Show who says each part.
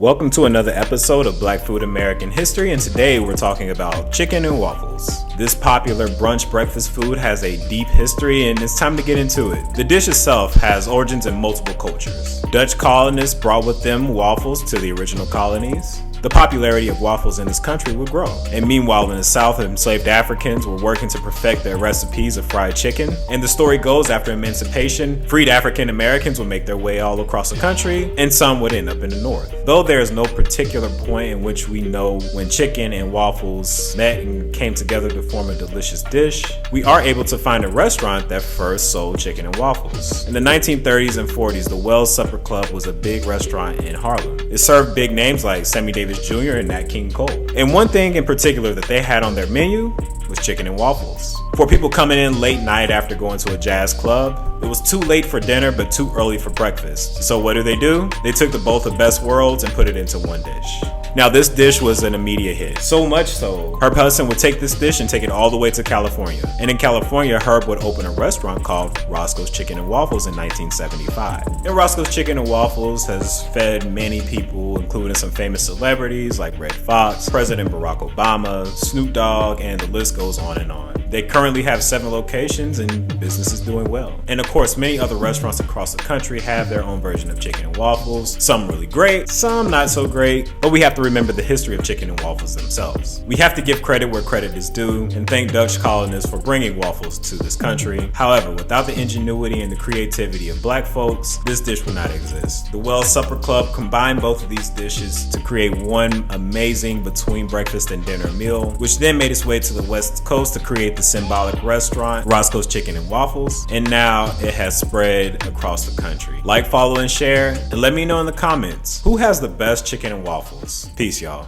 Speaker 1: Welcome to another episode of Black Food American History, and today we're talking about chicken and waffles. This popular brunch breakfast food has a deep history and it's time to get into it. The dish itself has origins in multiple cultures. Dutch colonists brought with them waffles to the original colonies. The popularity of waffles in this country would grow. And meanwhile, in the South, enslaved Africans were working to perfect their recipes of fried chicken. And the story goes, after emancipation, freed African Americans would make their way all across the country, and some would end up in the North. Though there is no particular point in which we know when chicken and waffles met and came together to form a delicious dish, we are able to find a restaurant that first sold chicken and waffles. In the 1930s and 40s, the Wells Supper Club was a big restaurant in Harlem. It served big names like Sammy Davis Jr. and Nat King Cole. And one thing in particular that they had on their menu was chicken and waffles. For people coming in late night after going to a jazz club, it was too late for dinner but too early for breakfast. So what do? They took the both of best worlds and put it into one dish. Now this dish was an immediate hit, so much so, Herb Hudson would take this dish and take it all the way to California. And in California, Herb would open a restaurant called Roscoe's Chicken and Waffles in 1975. And Roscoe's Chicken and Waffles has fed many people, including some famous celebrities like Red Fox, President Barack Obama, Snoop Dogg, and the list goes on and on. They currently have 7 locations and business is doing well. And of course, many other restaurants across the country have their own version of chicken and waffles. Some really great, some not so great, but we have to remember the history of chicken and waffles themselves. We have to give credit where credit is due and thank Dutch colonists for bringing waffles to this country. However, without the ingenuity and the creativity of black folks, this dish would not exist. The Wells Supper Club combined both of these dishes to create one amazing between breakfast and dinner meal, which then made its way to the West Coast to create the symbolic restaurant Roscoe's Chicken and Waffles, and now it has spread across the country. Like, follow, and share, and let me know in the comments who has the best chicken and waffles. Peace, y'all.